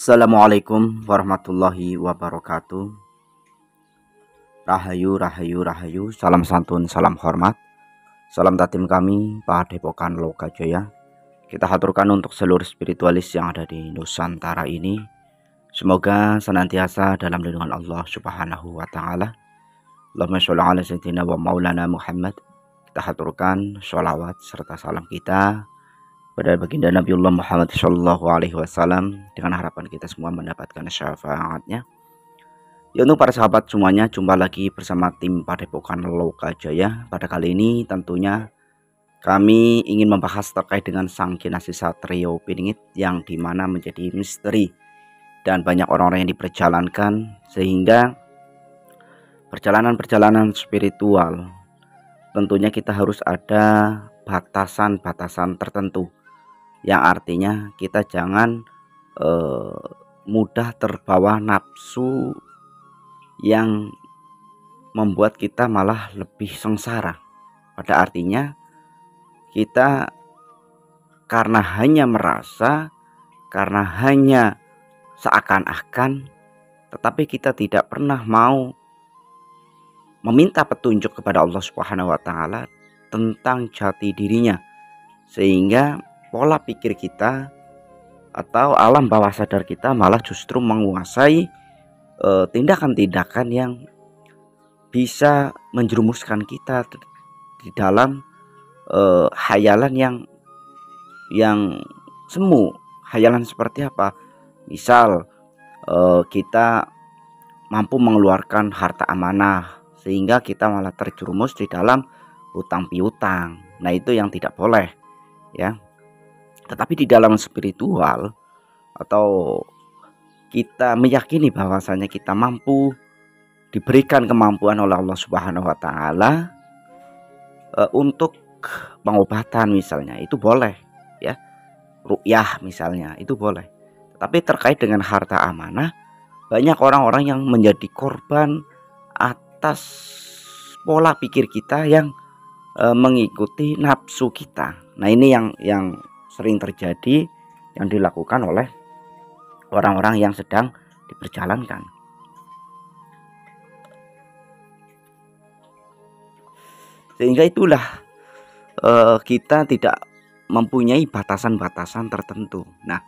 Assalamualaikum warahmatullahi wabarakatuh. Rahayu, rahayu, rahayu. Salam santun, salam hormat. Salam tatim kami, Padepokan Lokajaya. Kita haturkan untuk seluruh spiritualis yang ada di Nusantara ini. Semoga senantiasa dalam lindungan Allah Subhanahu wa Ta'ala. Allahumma sholli ala sayyidina wa maulana Muhammad. Kita haturkan sholawat serta salam kita pada baginda Nabiullah Muhammad Shallallahu Alaihi Wasallam, dengan harapan kita semua mendapatkan syafaatnya. Ya, untuk para sahabat semuanya, jumpa lagi bersama tim Padepokan Lokajaya. Pada kali ini tentunya kami ingin membahas terkait dengan Sang Kinasih Satrio Piningit, yang dimana menjadi misteri dan banyak orang-orang yang diperjalankan, sehingga perjalanan-perjalanan spiritual tentunya kita harus ada batasan-batasan tertentu, yang artinya kita jangan mudah terbawa nafsu yang membuat kita malah lebih sengsara. Pada artinya kita karena hanya merasa, karena hanya seakan-akan, tetapi kita tidak pernah mau meminta petunjuk kepada Allah Subhanahu wa Ta'ala tentang jati dirinya, sehingga pola pikir kita atau alam bawah sadar kita malah justru menguasai tindakan-tindakan yang bisa menjerumuskan kita di dalam hayalan yang semu. Hayalan seperti apa? Misal kita mampu mengeluarkan harta amanah, sehingga kita malah terjerumus di dalam hutang piutang. Nah, itu yang tidak boleh, ya. Tetapi di dalam spiritual, atau kita meyakini bahwasanya kita mampu, diberikan kemampuan oleh Allah Subhanahu wa Ta'ala untuk pengobatan misalnya, itu boleh, ya. Ruqyah misalnya, itu boleh. Tapi terkait dengan harta amanah, banyak orang-orang yang menjadi korban atas pola pikir kita yang mengikuti nafsu kita. Nah, ini yang sering terjadi, yang dilakukan oleh orang-orang yang sedang diperjalankan. Sehingga itulah kita tidak mempunyai batasan-batasan tertentu. Nah,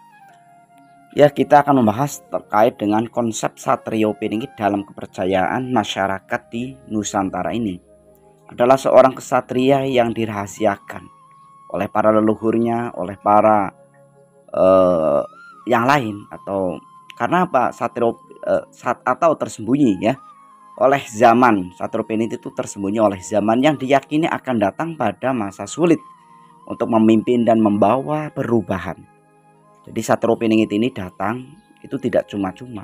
ya, kita akan membahas terkait dengan konsep Satrio Piningit dalam kepercayaan masyarakat di Nusantara ini. Adalah seorang kesatria yang dirahasiakan oleh para leluhurnya, oleh para yang lain, atau karena apa? Satrio atau tersembunyi, ya, oleh zaman. Satrio Piningit itu tersembunyi oleh zaman yang diyakini akan datang pada masa sulit untuk memimpin dan membawa perubahan. Jadi Satrio Piningit ini datang itu tidak cuma-cuma.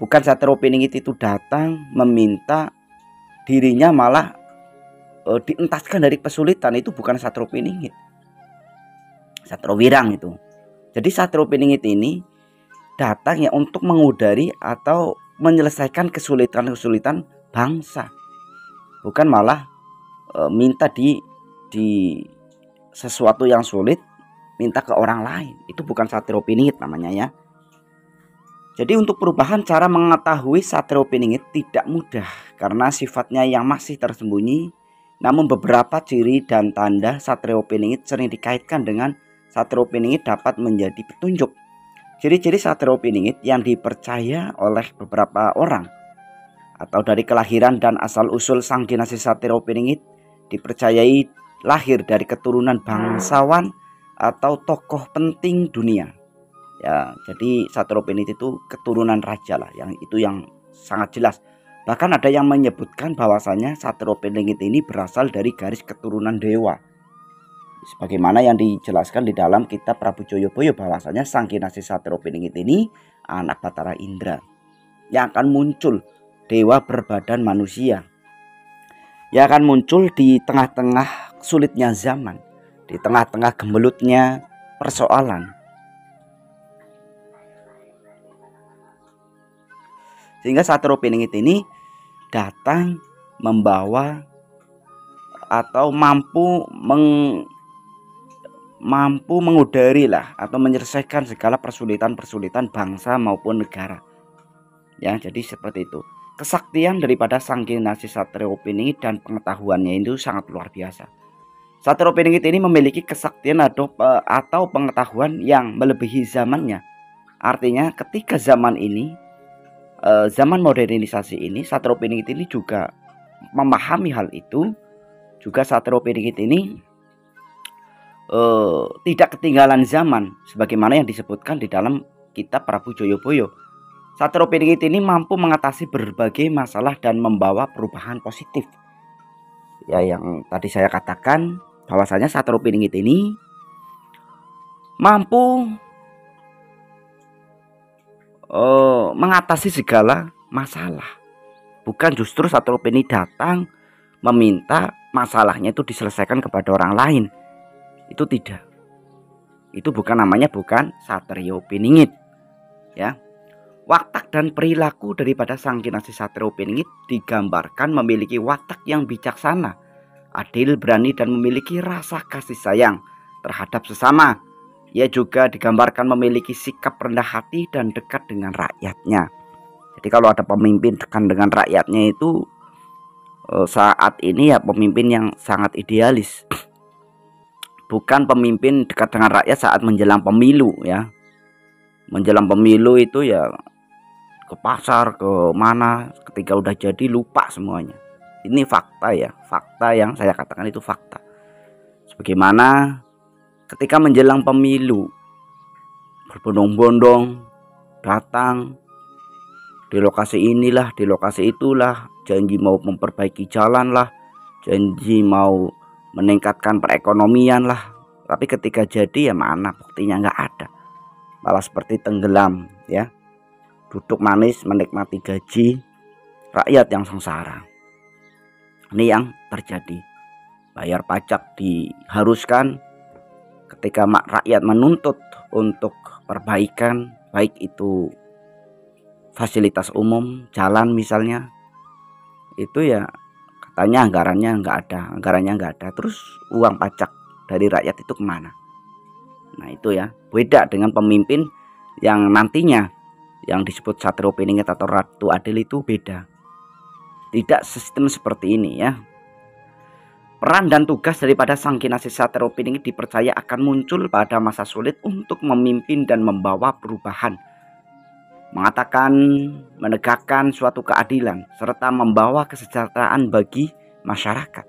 Bukan Satrio Piningit itu datang meminta dirinya malah dientaskan dari kesulitan. Itu bukan Satrio Piningit, Satrio Wirang itu. Jadi Satrio Piningit ini datang ya untuk mengudari atau menyelesaikan kesulitan-kesulitan bangsa, bukan malah minta di sesuatu yang sulit, minta ke orang lain. Itu bukan Satrio Piningit namanya, ya. Jadi untuk perubahan cara mengetahui Satrio Piningit tidak mudah, karena sifatnya yang masih tersembunyi. Namun beberapa ciri dan tanda Satrio Piningit sering dikaitkan dengan Satrio Piningit dapat menjadi petunjuk. Ciri-ciri Satrio Piningit yang dipercaya oleh beberapa orang, atau dari kelahiran dan asal-usul Sang Kinasih Satrio Piningit dipercayai lahir dari keturunan bangsawan atau tokoh penting dunia. Ya, jadi Satrio Piningit itu keturunan raja lah, yang itu yang sangat jelas. Bahkan ada yang menyebutkan bahwasanya Satrio Piningit ini berasal dari garis keturunan dewa, sebagaimana yang dijelaskan di dalam kitab Prabu Joyoboyo, bahwasanya Sang Kinasih Satrio Piningit ini anak Batara Indra yang akan muncul dewa berbadan manusia, yang akan muncul di tengah-tengah sulitnya zaman, di tengah-tengah gemelutnya persoalan. Sehingga Satrio Piningit ini datang membawa atau mampu mampu mengudari lah atau menyelesaikan segala persulitan-persulitan bangsa maupun negara. Ya, jadi seperti itu. Kesaktian daripada Sang Kinasih Satrio Piningit dan pengetahuannya itu sangat luar biasa. Satrio Piningit ini memiliki kesaktian atau pengetahuan yang melebihi zamannya. Artinya ketika zaman ini, zaman modernisasi ini, Satrio Piningit ini juga memahami hal itu. Juga Satrio Piningit ini tidak ketinggalan zaman, sebagaimana yang disebutkan di dalam kitab Prabu Joyoboyo. Satrio Piningit ini mampu mengatasi berbagai masalah dan membawa perubahan positif. Ya, yang tadi saya katakan bahwasanya Satrio Piningit ini mampu mengatasi segala masalah. Bukan justru Satrio Piningit datang meminta masalahnya itu diselesaikan kepada orang lain. Itu tidak. Itu namanya bukan Satrio Piningit. Ya. Watak dan perilaku daripada Sang Kinasih Satrio Piningit digambarkan memiliki watak yang bijaksana, adil, berani, dan memiliki rasa kasih sayang terhadap sesama. Ia juga digambarkan memiliki sikap rendah hati dan dekat dengan rakyatnya. Jadi kalau ada pemimpin dekat dengan rakyatnya itu saat ini ya pemimpin yang sangat idealis. Bukan pemimpin dekat dengan rakyat saat menjelang pemilu ya. Menjelang pemilu itu ya ke pasar, ke mana, ketika udah jadi lupa semuanya. Ini fakta ya, fakta yang saya katakan itu fakta. Sebagaimana ketika menjelang pemilu berbondong-bondong datang di lokasi inilah, di lokasi itulah, janji mau memperbaiki jalan lah, janji mau meningkatkan perekonomian lah, tapi ketika jadi ya mana buktinya, nggak ada, malah seperti tenggelam ya, duduk manis menikmati gaji, rakyat yang sengsara. Ini yang terjadi. Bayar pajak diharuskan, ketika rakyat menuntut untuk perbaikan, baik itu fasilitas umum, jalan misalnya, itu ya katanya anggarannya nggak ada, terus uang pajak dari rakyat itu kemana? Nah itu ya, beda dengan pemimpin yang nantinya yang disebut Satrio Piningit atau Ratu Adil itu beda. Tidak sistem seperti ini ya. Peran dan tugas daripada Sang Kinasih Satrio Piningit dipercaya akan muncul pada masa sulit untuk memimpin dan membawa perubahan, mengatakan, menegakkan suatu keadilan, serta membawa kesejahteraan bagi masyarakat.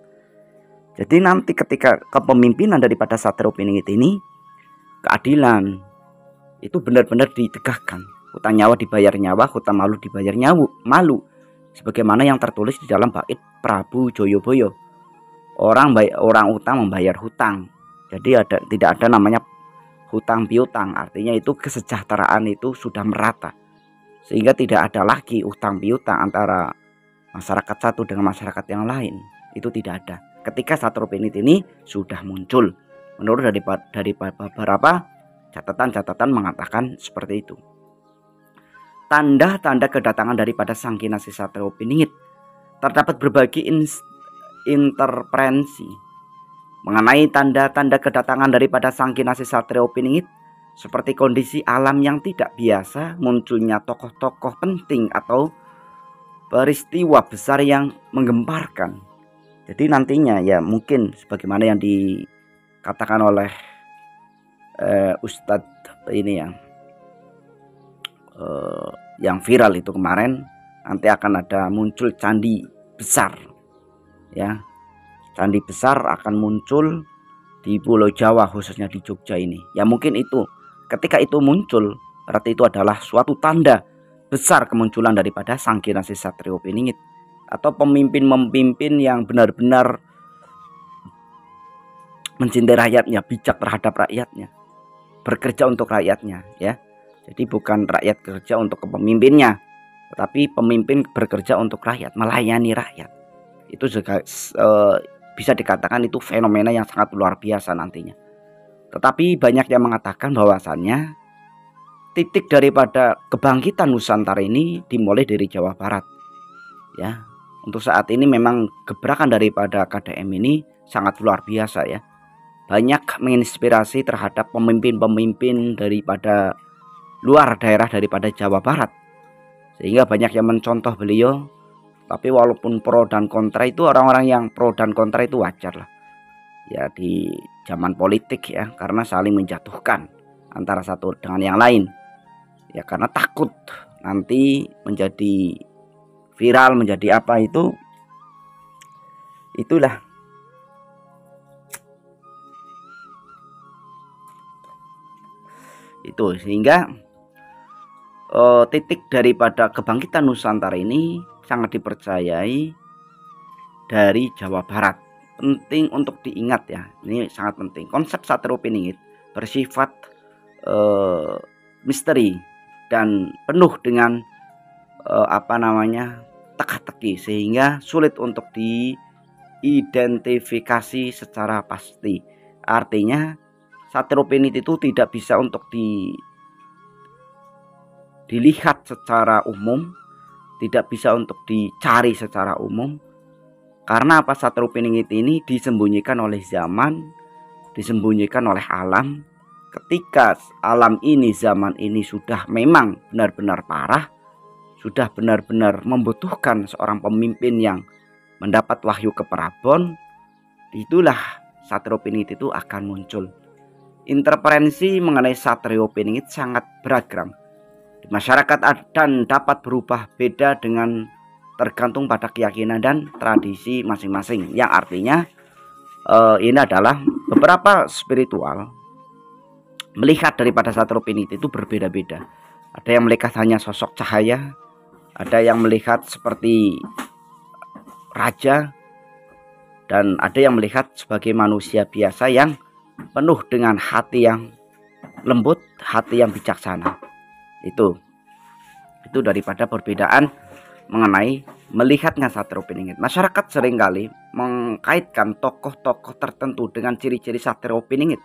Jadi nanti ketika kepemimpinan daripada Satrio Piningit ini, keadilan itu benar-benar ditegakkan. Hutang nyawa dibayar nyawa, hutang malu dibayar malu. Sebagaimana yang tertulis di dalam bait Prabu Joyoboyo. Orang utang membayar hutang. Jadi tidak ada namanya hutang piutang. Artinya itu kesejahteraan itu sudah merata. Sehingga tidak ada lagi utang piutang antara masyarakat satu dengan masyarakat yang lain. Itu tidak ada. Ketika Satrio Piningit ini sudah muncul. Menurut dari beberapa catatan mengatakan seperti itu. Tanda-tanda kedatangan daripada Sang Kinasih Satrio Piningit, terdapat berbagai interferensi mengenai tanda-tanda kedatangan daripada Sang Kinasih Satrio Piningit, seperti kondisi alam yang tidak biasa, munculnya tokoh-tokoh penting atau peristiwa besar yang menggemparkan. Jadi nantinya ya mungkin sebagaimana yang dikatakan oleh Ustadz ini yang viral itu kemarin, nanti akan ada muncul candi besar ya. Candi besar akan muncul di Pulau Jawa, khususnya di Jogja ini. Ya mungkin itu, ketika itu muncul berarti itu adalah suatu tanda besar kemunculan daripada Sang Kinasih Satrio Piningit, atau pemimpin yang benar-benar mencintai rakyatnya, bijak terhadap rakyatnya, bekerja untuk rakyatnya ya. Jadi bukan rakyat kerja untuk pemimpinnya, tetapi pemimpin bekerja untuk rakyat, melayani rakyat. Itu juga bisa dikatakan itu fenomena yang sangat luar biasa nantinya. Tetapi banyak yang mengatakan bahwasannya titik daripada kebangkitan Nusantara ini dimulai dari Jawa Barat. Ya, untuk saat ini memang gebrakan daripada KDM ini sangat luar biasa ya. banyak menginspirasi terhadap pemimpin-pemimpin daripada luar daerah daripada Jawa Barat, sehingga banyak yang mencontoh beliau. Tapi walaupun pro dan kontra, itu orang-orang yang pro dan kontra itu wajar lah ya di zaman politik ya, karena saling menjatuhkan antara satu dengan yang lain ya, karena takut nanti menjadi viral, menjadi apa, itulah. Itu sehingga titik daripada kebangkitan Nusantara ini sangat dipercayai dari Jawa Barat. Penting untuk diingat ya, ini sangat penting. Konsep Satrio Piningit bersifat misteri dan penuh dengan teka-teki, sehingga sulit untuk diidentifikasi secara pasti. Artinya Satrio Piningit itu tidak bisa untuk dilihat secara umum, tidak bisa untuk dicari secara umum. Karena apa? Satrio Piningit ini disembunyikan oleh zaman, disembunyikan oleh alam. Ketika alam ini, zaman ini sudah memang benar-benar parah, sudah benar-benar membutuhkan seorang pemimpin yang mendapat wahyu ke Prabon, itulah Satrio Piningit itu akan muncul. Interferensi mengenai Satrio Piningit sangat beragam di masyarakat dan dapat berubah beda dengan tergantung pada keyakinan dan tradisi masing-masing, yang artinya ini adalah beberapa spiritual melihat daripada Satrio Piningit itu berbeda-beda. Ada yang melihat hanya sosok cahaya, ada yang melihat seperti raja, dan ada yang melihat sebagai manusia biasa yang penuh dengan hati yang lembut, hati yang bijaksana. Itu daripada perbedaan mengenai melihatnya Satrio Piningit. Masyarakat seringkali mengkaitkan tokoh-tokoh tertentu dengan ciri-ciri Satrio Piningit.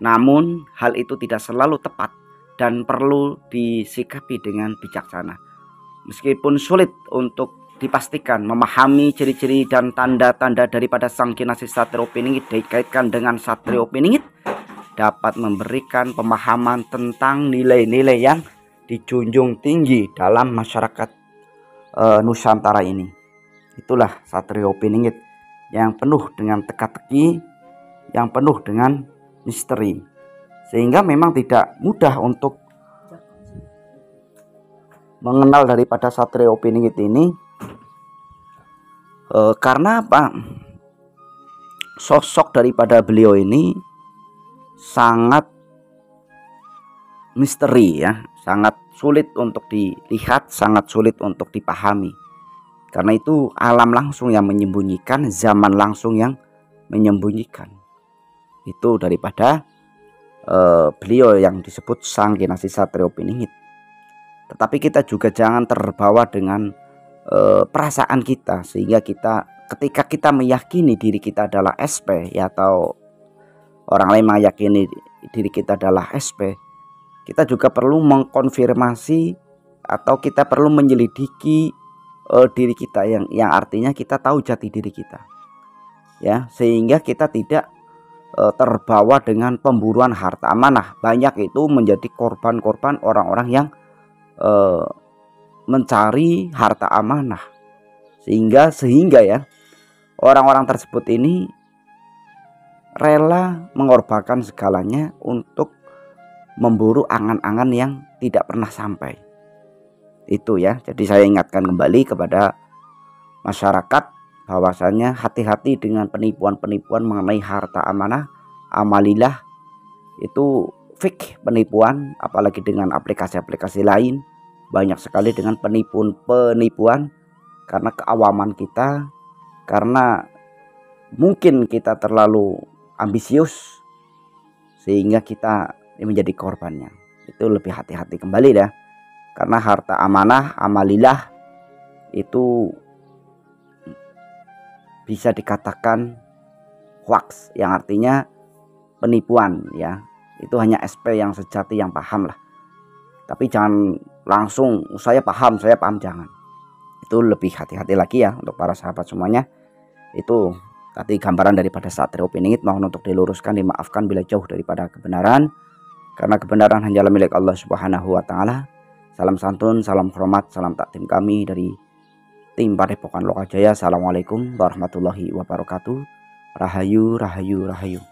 Namun hal itu tidak selalu tepat dan perlu disikapi dengan bijaksana. Meskipun sulit untuk dipastikan memahami ciri-ciri dan tanda-tanda daripada sang kinasih Satrio Piningit dikaitkan dengan Satrio Piningit dapat memberikan pemahaman tentang nilai-nilai yang dijunjung tinggi dalam masyarakat Nusantara ini. Itulah Satrio Piningit yang penuh dengan teka-teki, yang penuh dengan misteri, sehingga memang tidak mudah untuk mengenal daripada Satrio Piningit ini. Karena apa? Sosok daripada beliau ini sangat misteri ya, sangat sulit untuk dilihat, sangat sulit untuk dipahami. Karena itu alam langsung yang menyembunyikan, zaman langsung yang menyembunyikan. Itu daripada beliau yang disebut sang kinasih Satrio Piningit. Tetapi kita juga jangan terbawa dengan perasaan kita, sehingga kita ketika kita meyakini diri kita adalah SP ya, atau orang lain meyakini diri kita adalah SP, kita juga perlu mengkonfirmasi atau kita perlu menyelidiki diri kita, yang artinya kita tahu jati diri kita ya, sehingga kita tidak terbawa dengan pemburuan harta amanah. Banyak itu menjadi korban-korban orang-orang yang mencari harta amanah, sehingga ya orang-orang tersebut ini rela mengorbankan segalanya untuk memburu angan-angan yang tidak pernah sampai. Itu ya. Jadi saya ingatkan kembali kepada masyarakat bahwasanya hati-hati dengan penipuan-penipuan mengenai harta amanah, amalilah. Itu fake penipuan, apalagi dengan aplikasi-aplikasi lain. Banyak sekali dengan penipuan karena keawaman kita, karena mungkin kita terlalu ambisius sehingga kita menjadi korbannya. Itu lebih hati-hati kembali dah. Karena harta amanah, amalilah itu bisa dikatakan hoax, yang artinya penipuan ya. Itu hanya SP yang sejati yang paham lah. Tapi jangan langsung saya paham, jangan. Itu lebih hati-hati lagi ya untuk para sahabat semuanya. Itu Tapi gambaran daripada Satrio Piningit mohon untuk diluruskan, dimaafkan bila jauh daripada kebenaran, karena kebenaran hanyalah milik Allah Subhanahu wa taala. Salam santun, salam hormat, salam takdim kami dari tim Padepokan Lokajaya. Assalamualaikum warahmatullahi wabarakatuh. Rahayu, rahayu, rahayu.